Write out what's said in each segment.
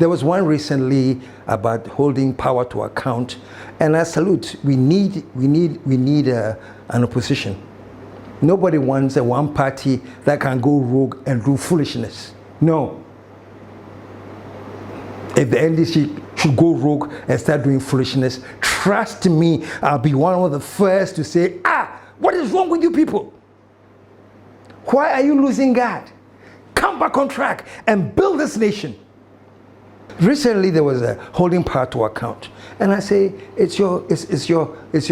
There was one recently about holding power to account, and I salute. We need an opposition. Nobody wants a one party that can go rogue and do foolishness. No. If the NDC should go rogue and start doing foolishness, trust me, I'll be one of the first to say, what is wrong with you people? Why are you losing guard? Come back on track and build this nation. Recently there was a holding power to account, and I say it's your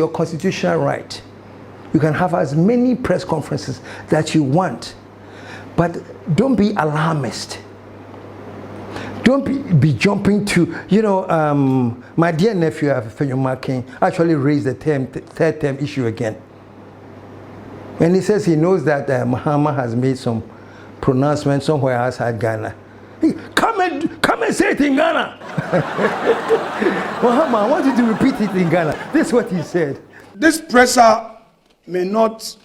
constitutional right. You can have as many press conferences that you want, but don't be alarmist. Don't be jumping to, my dear nephew Afenyo actually raised the third term issue again. And he says he knows that Mahama has made some pronouncement somewhere outside Ghana. Come and say it in Ghana. Mahama, I want you to repeat it in Ghana. This is what he said. This presser may not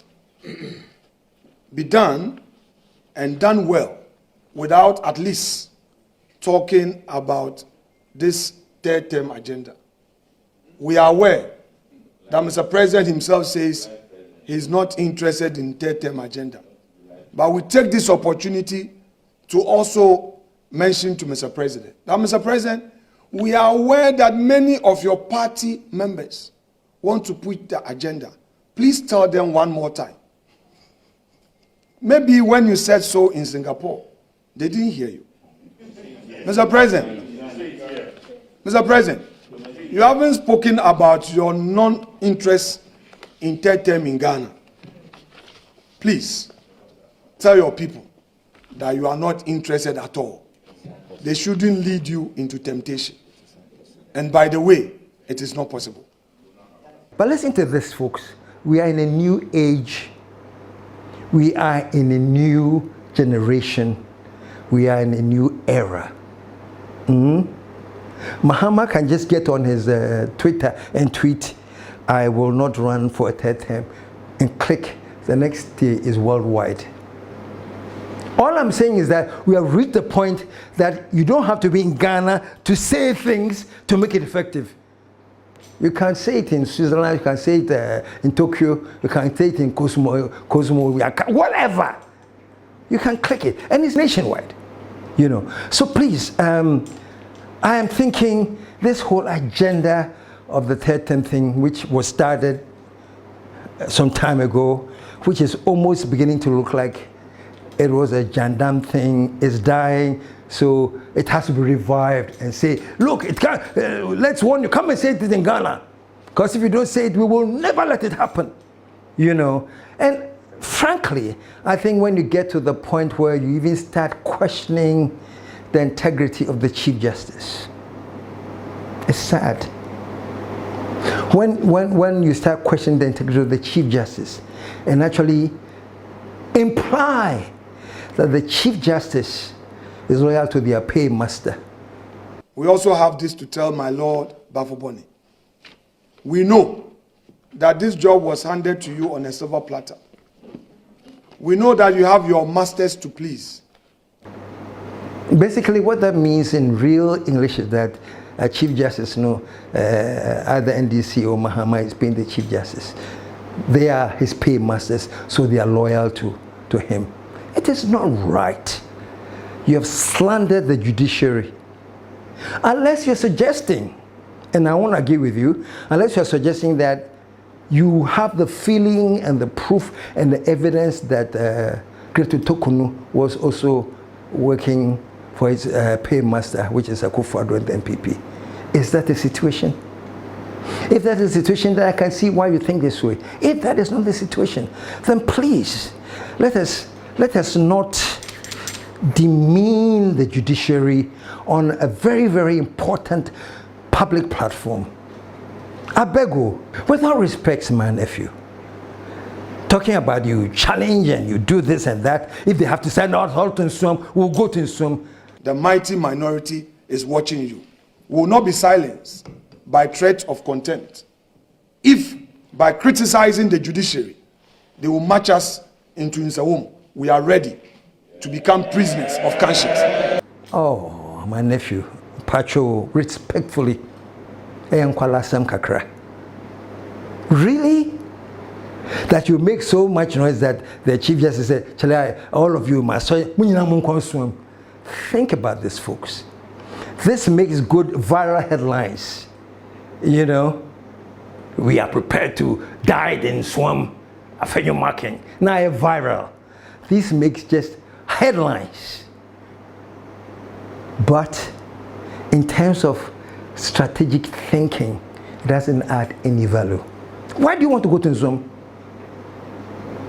be done and done well without at least talking about this third term agenda. We are aware that Mr. President himself says he's not interested in third term agenda. But we take this opportunity to also mention to Mr. President that, Mr. President, we are aware that many of your party members want to put the agenda. Please tell them one more time. Maybe when you said so in Singapore, they didn't hear you. Mr. President, you haven't spoken about your non-interest in third term in Ghana. Please, tell your people that you are not interested at all. They shouldn't lead you into temptation. And by the way, it is not possible. But listen to this, folks. We are in a new age. We are in a new generation. We are in a new era. Mahama can just get on his Twitter and tweet, I will not run for a third term, and click, the next day is worldwide. All I'm saying is that we have reached the point that you don't have to be in Ghana to say things to make it effective. You can say it in Switzerland, you can say it in Tokyo, you can say it in Cosmo, whatever. You can click it, and it's nationwide. So please, I am thinking this whole agenda of the third term thing, which was started some time ago, which is almost beginning to look like it was a gendarme thing, is dying, so it has to be revived and say, look, it can't, let's warn you, come and say it in Ghana, because if you don't say it, we will never let it happen, And frankly, I think when you get to the point where you even start questioning the integrity of the Chief Justice, it's sad. When you start questioning the integrity of the Chief Justice and actually imply that the Chief Justice is loyal to their paymaster. We also have this to tell my Lord Bafoboni. We know that this job was handed to you on a silver platter. We know that you have your masters to please. Basically, what that means in real English is that Chief Justice, either NDC or Mahama is paying the Chief Justice. They are his paymasters, so they are loyal to him. It is not right. You have slandered the judiciary. Unless you're suggesting, and I won't agree with you, unless you're suggesting that you have the feeling and the proof and the evidence that Gretu Tokunu was also working for his paymaster, which is Akufo-Addo and the NPP. Is that the situation? If that is the situation, then I can see why you think this way. If that is not the situation, then please, let us not demean the judiciary on a very, very important public platform. I beg you, with all respect, my nephew, talking about you challenge and you do this and that, if they have to send out to Nsum, we'll go to Nsum. The mighty minority is watching you. We will not be silenced by threat of contempt. If by criticizing the judiciary, they will march us into Nsawum, we are ready to become prisoners of conscience. Oh, my nephew, Pacho, respectfully, Eyankwalasam Kakra. Really? That you make so much noise that the Chief Justice said, Chale, all of you must swim. Think about this, folks. This makes good viral headlines. You know, we are prepared to die in swim. Afenyo marking. Now viral. This makes just headlines. But in terms of strategic thinking, it doesn't add any value. Why do you want to go to Zoom?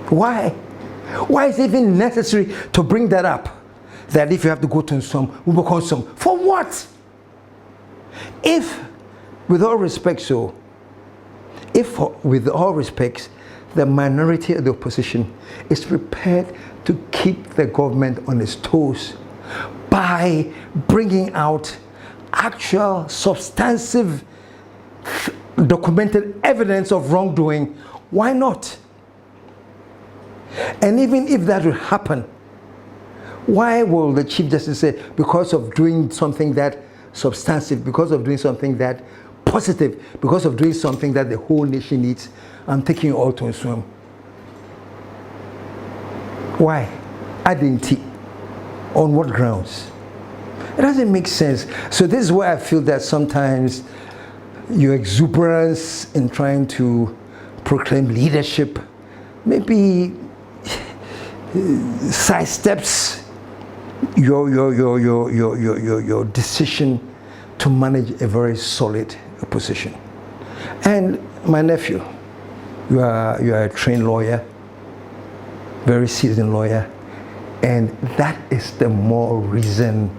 Why? Why is it even necessary to bring that up? That if you have to go to Zoom, we will call Zoom. For what? If, with all respect, with all respect, the minority of the opposition is prepared to keep the government on its toes by bringing out actual, substantive, documented evidence of wrongdoing, why not? And even if that would happen, why will the Chief Justice say, because of doing something that substantive, because of doing something that positive, because of doing something that the whole nation needs, I'm taking you all to swim? Why? Identity. On what grounds? It doesn't make sense. So this is why I feel that sometimes your exuberance in trying to proclaim leadership maybe sidesteps your decision to manage a very solid opposition. And my nephew, you are a trained lawyer, very seasoned lawyer, and that is the more reason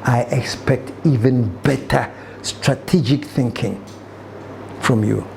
I expect even better strategic thinking from you.